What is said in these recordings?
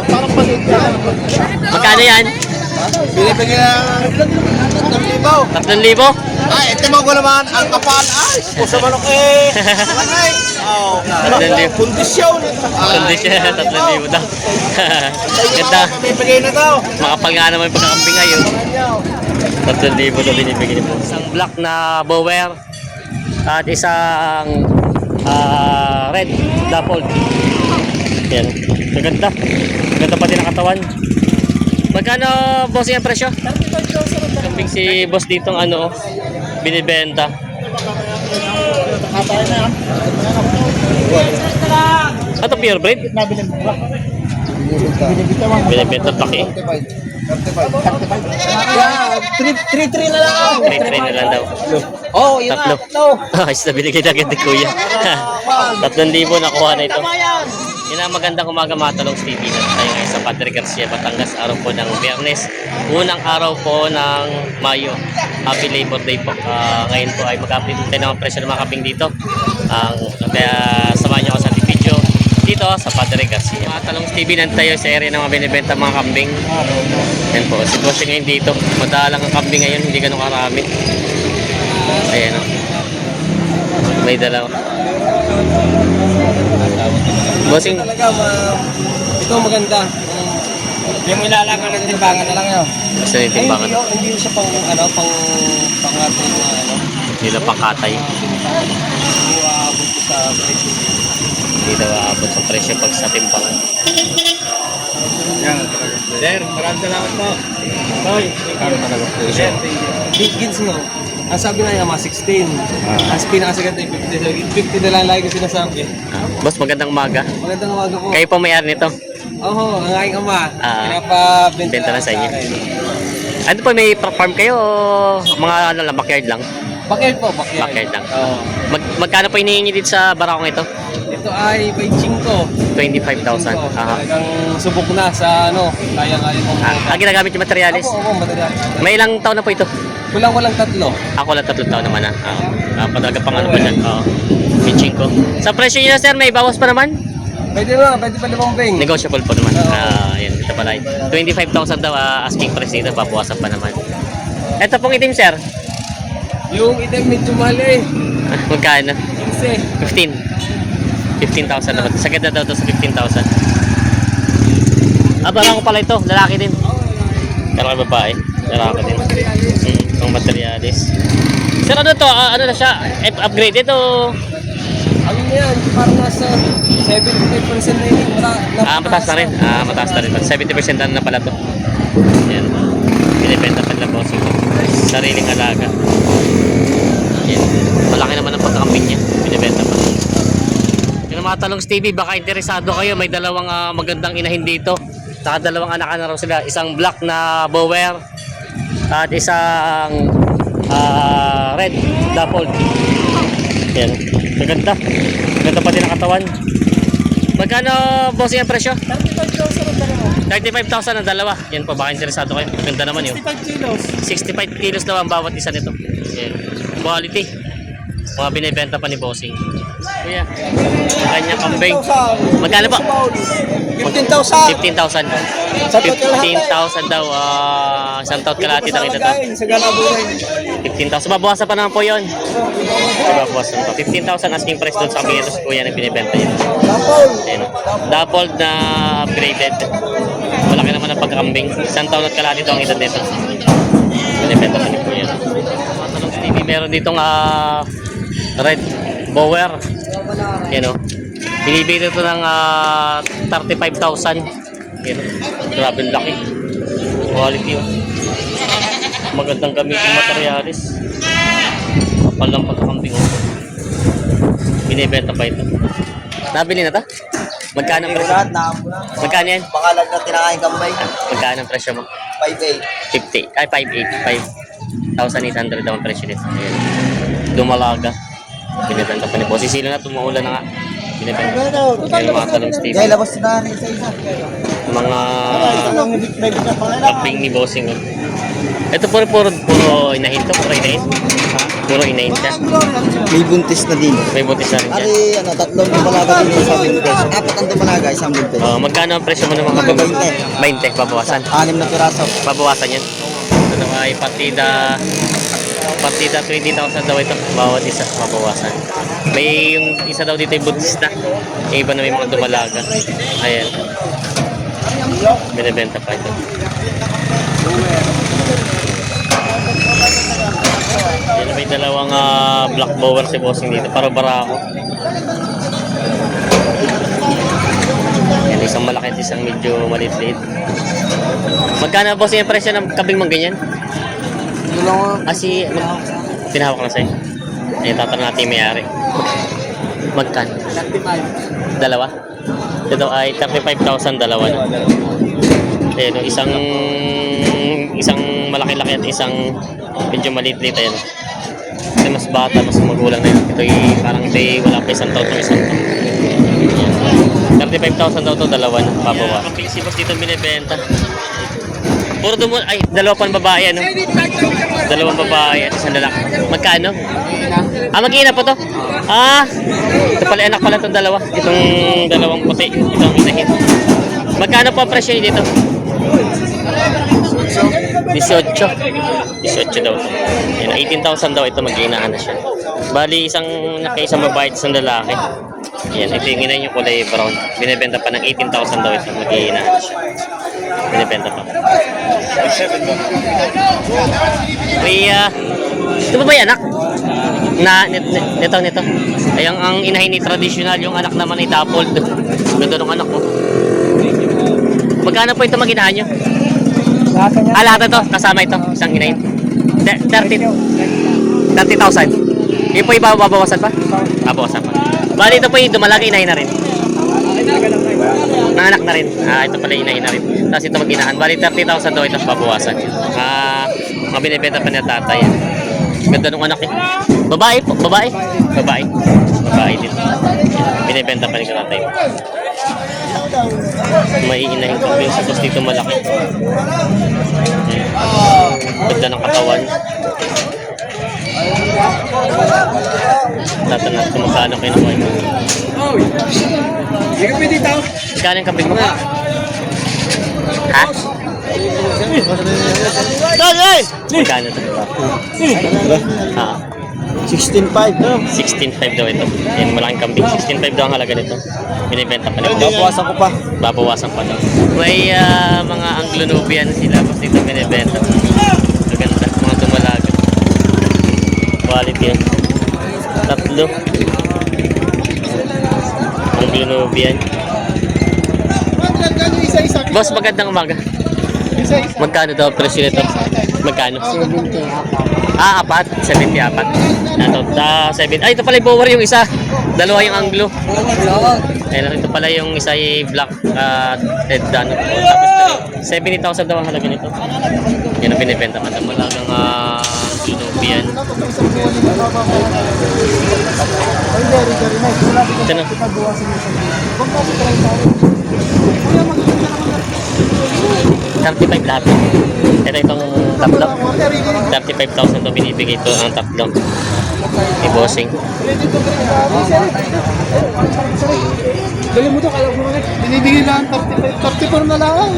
Parang maliit yan. Magkano yan? Binibigyan ng 3,000. 3,000? Ay, ito mo ko naman ang kapal. Ay, puso manok eh. Malay. Oh, 3,000. kondisyon. Kondisyon, 3,000 daw. Ganda. Bibigay na daw. Makapal nga naman yung pagkakambing ngayon. 3,000 daw binibigyan mo. Isang black na bower at isang red dappled. Yan. Maganda. Maganda pati ng katawan. Magkano boss yung presyo? 35,000. Kambing si boss ditong ano binibenta. Ito pure breed? Binibenta laki. 3-3 na lang. 3,300 na lang daw. Oh, yun na. Tatlo. Ayos na binigay na agad ni Kuya. 3,000 nakuha na ito. Yan ang magandang umaga mga talong TV. Tayo ngayon sa Padre Garcia, Batangas. Araw po ng Biyernes. Unang araw po ng Mayo. Happy Labor Day po. Ngayon po ay mag-update tayo ng presyo ng mga kambing dito. Kaya samahan niyo ako sa video dito sa Padre Garcia. Mga talong TV, nantayo sa area ng mga binibenta mga kambing. Yan po. Si Boss ngayon dito. Madalang ang kambing ngayon. Hindi ganun karami. Ayan o. May dalawa. Bossing. Talaga, ito maganda. Yung ilalangan ng timbangan na lang yun. Basta yung timbangan. Hindi siya pang ating Hindi na pangkatay. hindi aabot sa presyo. Hindi na aabot sa presyo pag sa timbangan. Yan talaga. Sir, maraming salamat po. Toy, ikaw talaga po. Sir, Gins mo. Ang sabi na niya, mga 16. Ang pinakasagat ay 50. 50 na lang lagi ko sinasabi. Boss, magandang umaga. Magandang umaga po. Kayo pa may-ari nito. Oo, ang aking ama. Benta Pinapabenta lang sa inyo. Ano po, may farm kayo o mga ano lang, backyard lang? Backyard po, backyard. Backyard lang. Oo. Magkano po hinihingi dito sa barakong ito? Ito ay by 5. 25,000. Aha. Talagang subok na sa kaya-kaya mo. Ginagamit yung materialis? Oo, material. May ilang taon na po ito? Walang 3. Ako lang 3 taon naman pataga pang ano pa dyan. Pitching ko. Sa presyo nyo na sir, may bawas pa naman? Pwede pa limang bing. Negotiable po naman. Yan, ito pala. 25,000 daw asking price dito, babawasan pa naman. Ito pong itim sir. Yung item medyo mahal eh. Magkano? 15. 15,000 naman. Sagad na daw ito sa 15,000. Parang ko pala ito. Lalaki din. Pero kay babae. Lalaki din. Ang materialis. Sir, ano to? Ano na siya? Upgraded o? Ano na yan? Parang nasa 75% na yun. Mataas na rin. Mataas na rin. 70% na pala to. Yan. Binibenta pa nila bossing ko. Sariling alaga. Yan. Malaki naman ang pagkakambing niya. Binibenta pa. Yung mga talong TV, baka interesado kayo. May dalawang magandang inahin dito. Saka dalawang anak na raw sila. Isang black na bower at isang red dappled. Yan. Maganda. Maganda pati ng katawan. Magkano bossing ang presyo? 35,000 ang dalawa. 35,000 ang dalawa. Yan po, baka interesado kayo. Ganda naman yun. 65 kilos. 65 kilos daw ang bawat isa nito. Yan. Quality. Mga binibenta pa ni bossing. Kuya, ang kanyang kambing. Magkano po? 15,000. 15,000. 15,000 daw. Isang taot kalahati na kita to. Sa galabuhay. 15,000. Babawasan pa naman po yun. Babawasan pa. 15,000 asking price doon sa kambing ito. Kuya, nagbinibenta yun. Ayan. Dappled na upgraded. Malaki naman ang pagkakambing. Isang taon at kalahati ito ang edad nito. Binibenta pa ni Kuya. Matalong TV, meron ditong red bower. Yan o. Binibili ito ng 35,000. Yan. Grabe laki. Quality o. Magandang gamitin materialis. Kapal lang pagkakambing o. Binibenta pa ito. Nabili na ito? Magkano ang presyo? Magkano yan? Bakalag na tinakain kambay. Magkano ang presyo mo? 5,800. 50. Ay, 5,800 daw ang presyo nito. Ayan. Dumalaga. Binibenta pa ni Boss. Sisilo na, tumuulan na nga. Binibenta. Ayan, mga talong Steve. Kaya labas na rin sa isa. Mga kambing ni Bossing. Ito puro inahin to, puro inahin. Puro inahin siya. May buntis na din. May buntis na rin siya. Ari, ano, tatlong dumalaga din yung isang buntis. Apat ang dumalaga, isang buntis. Magkano ang presyo mo ng mga kabig? 20, babawasan. 6 na piraso. Babawasan yan. Ito naman ay partida 20,000 daw ito. Bawat isa, mabawasan. May yung isa daw dito yung buntis na. Yung iba na may mga dumalaga. Ayan. Binibenta pa ito. Yan, may dalawang black bower si bossing dito. Para barako. Yan, isang malaki at isang medyo maliit-liit. Magkano bossing yung presyo ng kabing mong ganyan? Tinawag ko na sa'yo. Ayun, tatanong natin yung may-ari. Magkano? 35. Dalawa? Ito ay 35,000 dalawa. No? Ayun, isang malaki-laki at isang medyo maliit-liit. Ayun. Ito mas bata, mas magulang na yun. Ito ay parang wala pa isang taon ng isang taon. 35,000 daw ito, dalawa na, pabawa. Si boss dito binibenta. Dalawa pang babae, ano? Dalawang babae at isang lalaki. Magkano? Mag-iina po to? Ito pala, anak pala itong dalawa. Itong dalawang puti. Itong inahin. Magkano po ang presyo dito? 18 daw ito. 18,000 daw ito, mag-iinaan na siya. Bali, isang babae at isang lalaki. Yan, ito yung inahin yung kulay brown. Binibenta pa ng 18,000 daw ito, mag-iinaan na siya. Binibenta pa. Ito ba ba yung anak? Nito. Ay, ang inahin ni traditional, yung anak naman ay dappled. Ganda ng anak ko. Magkano po ito mag-inahan nyo? Lahat ito, kasama ito, isang inahin. 30,000. Yung po yung babawasan pa? Babawasan pa. Bali ito po yung dumalaga, inahin na rin. Nanganak na rin. Ito pala inahin na rin. Tapos ito mag-inahan. Bali 30,000 daw ito babawasan. Mga binibenta pa niya tatay. Ganda nung anak eh. Babae po. Babae din. Binibenta pa ni tatay. May inahin ko yung sapos dito malaki. Ganda ng katawan. Tatanong kung magkano kayo naman ito. Magkano yung kambing mo? Ha? Magkano ito? 16.5. 16.5 daw ito. Yan, malaking kambing. 16.5 daw ang halaga nito. Binibenta pa nito. Babawasan ko pa. Babawasan pa daw. May mga Anglo-Nubian sila. Basta ito binibenta. Maganda. Mga dumalaga. Quality yan. Tatlo. Anglo-Nubian. Boss, magandang umaga. Magkano daw presyo nito? Magkano? 4. 74. Ito pala yung bower yung isa. Dalawa yung Anglo. Ayun, ito pala yung isa yung black red dan. Tapos 70,000 daw ang halaga nito. Yan ang binibenta ka. Malagang Nubian. Ito na. 35 lahat. Ito itong tatlo. 35,000 to binibigay ito ang tatlo. Ni bossing. Dali mo to, kaya mo nga. Binibigay lang 34 na lang.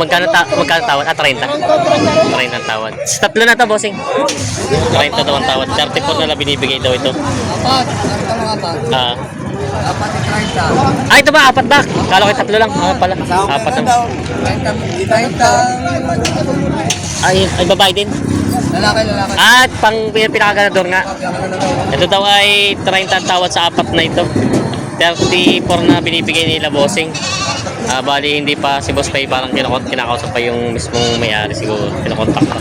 Magkano tawad? 30. 30 ang tawad. Tatlo na to, bossing. 30 daw ang tawad. 34 na lang binibigay daw ito. Ito ba? 4 ba? Kala ko 3 lang. Pala. 4 lang. Ay, babae din. Lalaki. At pinakaganador nga. Ito daw ay 30 ang tawad sa 4 na ito. 34 na binibigay nila bossing. Bali hindi pa si Boss Pay, parang kinakausap pa yung mismong may-ari siguro. Kinakontak pa.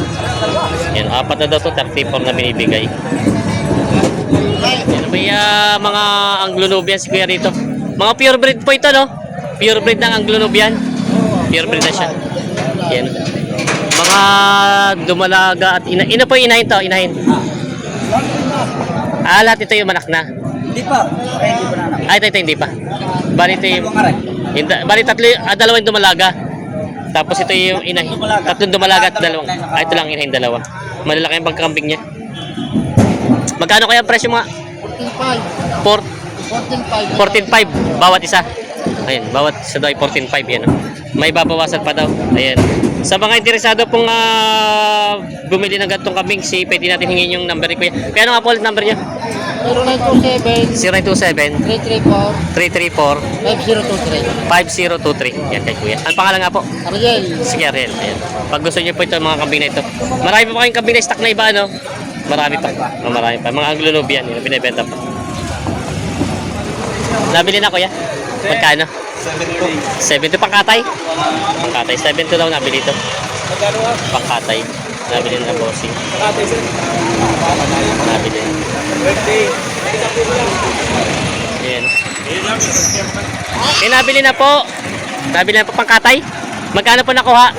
Yan, 4 na daw to, 34 na binibigay. Yan, may mga Anglo-Nubian si Kuya rito. Mga purebred po ito, no? Purebred ng Anglo-Nubian. Purebred na siya. Yan. Mga dumalaga at ina po yung inahin to, inahin. Lahat ito yung manak na. Hindi pa. Hindi pa na. Ito hindi pa. Bali ito yung... Bali tatlo, 2 yung dumalaga. Tapos ito yung inahin. Tatlong dumalaga at dalawang. Ito lang inahin dalawa. Malalaki ang pagkakambing niya. Magkano kaya ang presyo mga? 14.5 bawat isa. Ayan, bawat isa daw ay 14.5 yan. May babawasan pa daw. Ayan. Sa mga interesado pong bumili ng gantong kambing, pwede natin hingin yung number ni Kuya. Kaya ano nga po ulit number niya? 0927 334 5023. Yan kay Kuya. Ang pangalan nga po? Ariel. Sige, Ariel. Ayan. Pag gusto niyo po ito, mga kambing na ito. Marami pa kayong kambing na stock na iba, ano? Marami pa. Marami pa. Mga Anglo-Nubian, yung binibenta pa. Nabili na, Kuya? Magkano? 7 to pangkatay? Pangkatay. 7 to daw nabili ito. Pangkatay. Nabili na bossing. Nabili. Ayan. Nabili na po. Nabili na po pangkatay. Magkano po nakuha?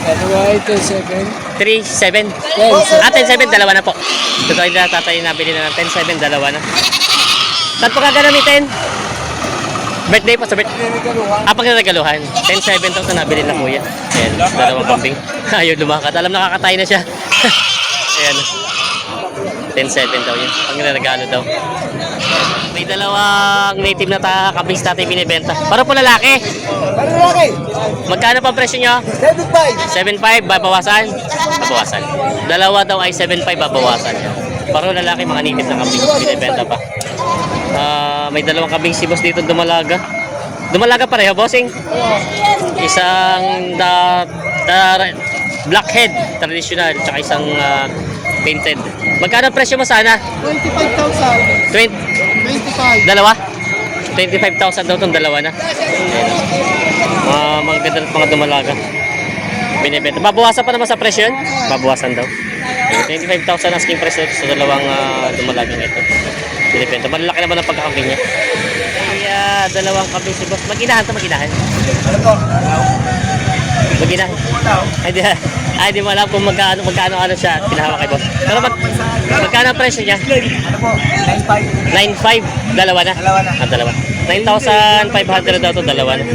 3.7. Ah, 10.7, dalawa na po. Totoo na tatay, nabili na ng 10.7, dalawa na. Saan po kagamitin? Birthday po sa birthday. Pag nagaluhan. 10.7 to nabili na Kuya. Ayan, dalawang kambing. Ayaw lumakat. Alam nakakatay na siya. Ayan. 10.7 daw yun. Pag nagalo daw. May dalawang native na kambing sa tatay binibenta. Para po lalaki. Magkano pa ang presyo nyo? 7.5. 7.5, babawasan? Babawasan. Dalawa daw ay 7.5, babawasan. Para lalaki, mga native na kambing binibenta pa. May dalawang kambing si boss dito dumalaga. Dumalaga pareho, bossing? Isang blackhead, traditional, tsaka isang painted. Magkano presyo mo sana? 25,000. 25. Dalawa? 25,000 daw itong dalawa na. Ayan. Mga ganda at mga dumalaga. Binibenta. Babawasan pa naman sa presyo yun? Babawasan daw. 25,000 asking price sa dalawang dumalagang ito. Binibenta. Malaki naman ang pagkakambing niya. Kaya dalawang kambing si boss. Mag-inahan to, mag-inahan. Mag-inahan. Ay, di mo alam kung magkano siya pinahawak kay boss. Pero magkano ang presyo niya? 9.5. Dalawa na? Dalawa. 9,500 daw ito, dalawa na.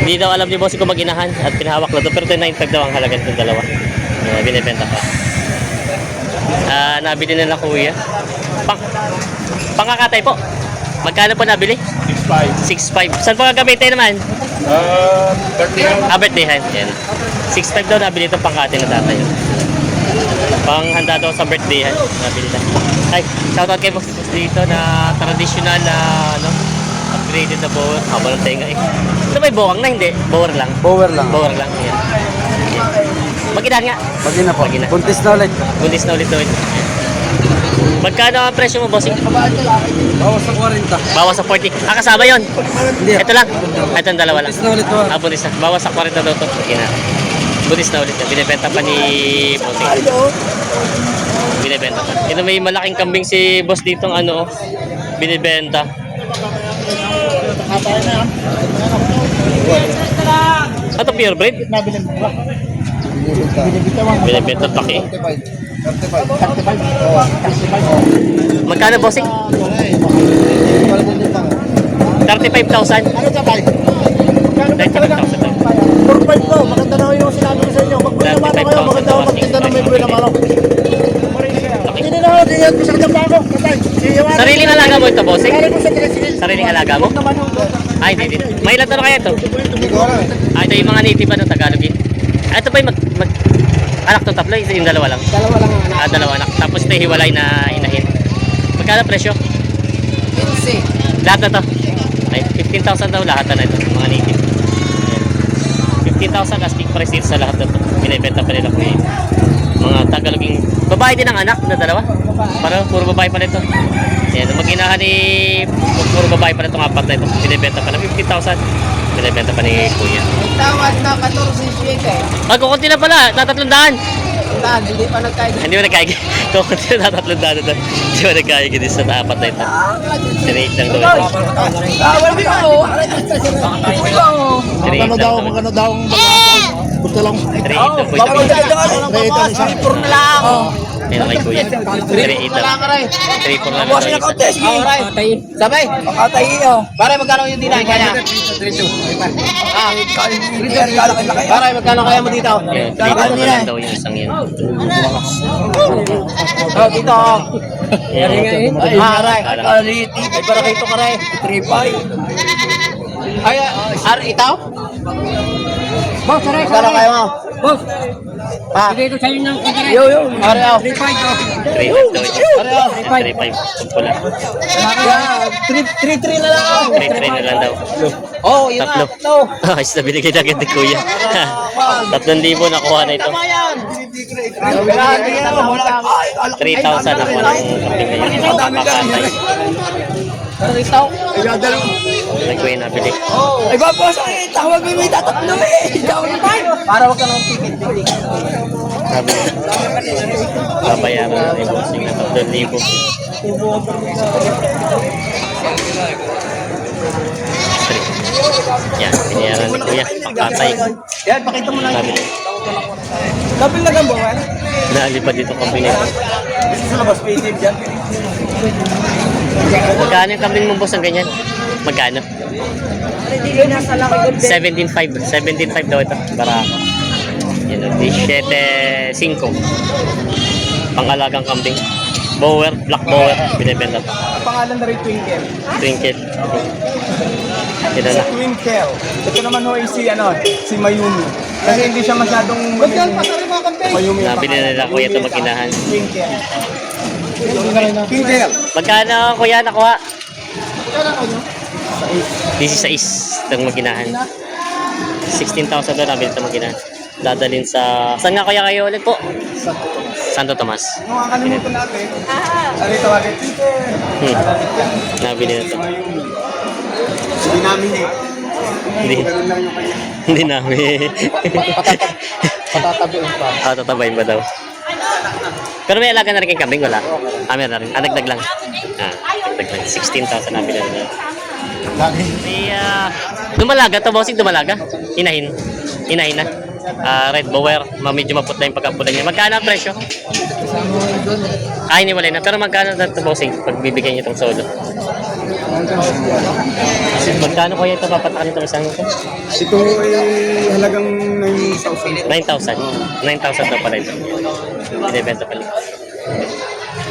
Hindi daw alam ni boss kung mag-inahan at pinahawak na ito. Pero ito 9.5 daw ang halaga nito, dalawa. Binibenta pa. Nabili na lang Kuya. Pangkakatay po. Magkano po nabili? 6.5. Saan po gagamitin naman? Birthday-han. 6.5 daw nabili itong pangkatay na tatay. Panghanda daw sa birthday-han. Nabili na. Ay, shoutout kay boss dito na traditional na upgraded na bower. Haba ng tenga eh. Ito may bowang na hindi? Bower lang. Power lang. Bower lang. Ayan. Mag-inahan nga. Magina po. Magina. Buntis na ulit. Buntis na ulit doon. Magkano ang presyo mo, bossing? Bawas sa 40. Bawas sa 40. Kasama yun. Hindi. Ito lang. Ito ang dalawa lang. Buntis na ulit po. Buntis na. Bawas sa 40 daw ito. Buntis na ulit. Binibenta pa ni bossing. Binibenta pa. Ito may malaking kambing si boss ditong binibenta. Ito pure breed? Binibenta paki. 35. Magkano bossing? 35,000. 35,000. 45 po, maganda na yung sinabi ko sa inyo. Magbuhay naman ako kayo, maganda ako magtinda ng may buhay naman ako. Hindi na ako, diyan ko sa kadamba ako. Sariling alaga mo ito, bossing? Kaya mo sa tricycle. Sariling alaga mo? Ay, hindi. May ilan na kaya ito? Ito yung mga native Tagalog eh. Ito ba yung anak to tatlo? Yung dalawa lang? Dalawa lang ang anak. Dalawa anak. Tapos ito yung hiwalay na inahin. Magkano presyo? 15. Lahat na to? Ay, 15,000 daw lahat na ito. Mga native. Ayan. 15,000 asking price dito sa lahat na ito. Binibenta pa nila po yun. Mga Tagaloging. Babae din ang anak na dalawa? Para puro babae pa nito. Ayan. Mag-inahan ni puro babae pa nitong apat na ito. Binibenta pa na 50,000. Binibenta pa ni Kuya. Tawad na 14.7. Kukunti na pala. Tatatlandaan. Hindi pa nagkain. Hindi mo nagkaigi. Kukunti na tatatlandaan ito. Hindi mo nagkaigi din sa apat na ito. Sinate lang daw ito. Magkano daw ang gusto lang. 3.8 lang po ito. Puro na lang. Ayun kay Kuya. 3.8 lang. 3.4 lang daw isa. Sabay. Pakatay iyo. Pare, magkano yung dinay kaya? Pare, magkano kaya mo dito? Ayun, 3.4 lang daw yung isang yun. Oh, dito. Aray. Ay, para kito ka rin. 3.5. Ay, itaw? Boss, aray, Magkano kaya mo? Boss, Ha? bigay ko sa'yo ng kagaray. Yo. Aray, 3.5 oh. 3.5 daw ito. Aray, 3.5. Pula. 3.3 na lang. 3.3 na lang daw. Oh, yun na. Tatlo. Ito. Ayos na binigay na agad ni Kuya. 3,000 nakuha na ito. Tama yan. 3,000 nakuha ng kambing ngayon. Pakatay. Itaw. Kay Kuya nabili. Ay, babos. Ay, tawag mo may tatatlo eh. Para wag ka nang ticket. Sabi niya. Babayaran na rin bossing na 3,000. Yan, binayaran ni Kuya. Pakatay. Yan, pakita mo lang. Sabi niya. Double na gambo, eh? Naalipad dito kambing na ito. Sa labas, payment dyan. Magkano yung kambing mo boss ang ganyan? Magkano? 17.5. 17.5 daw ito. Barako. Yan, 17.5. Pangalagang kambing. Bower, black bower. Binibenta. Ang pangalan na rin Twinkle. Trinket. Ito na. Twinkle. Ito naman ho ay si Mayumi. Kasi hindi siya masyadong Mayumi. Nabili na nila kuya ito magkinahan. Twinkle. Twinkle. Magkano kuya nakuha? 16 itong magkinahan. 16,000 daw nabili ito magkinahan. Dadalhin sa... Saan nga kuya kayo ulit po? Santo Tomas. Nakakalimutan natin. Ano ito agad? Nabili na ito. Hindi namin eh. Hindi. Ganun lang yung kanya. Hindi namin. Patatabiin pa. Tatabayin ba daw? Pero may alaga na rin kay kambing, wala? Meron na rin. Dagdag lang. Dagdag lang. 16,000 nabili na nila. May, dumalaga to, bossing, dumalaga. Inahin. Inahin na. Red bower. Medyo maputla yung pagkapula niya. Magkano ang presyo? Iniwalay na. Pero magkano na ito, bossing, pag bibigyan niyo itong solo? Magkano kaya ito papatakan itong isang ito? Ito ay halagang 9,000. 9,000. 9,000 daw pala ito. Binibenta pala.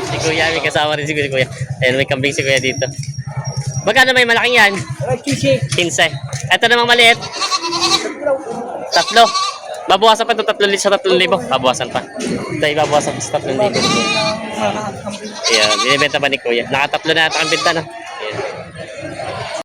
Si Kuya, may kasama rin si Kuya. Ayan, may kambing si Kuya dito. Magkano may malaking yan? 15. Ito namang maliit. 3. Babawasan pa ito sa 3,000. Babawasan pa. Ito ay babawasan pa sa 3,000. Ayan, binibenta pa ni Kuya. Nakatatlo na ata ang benta, no?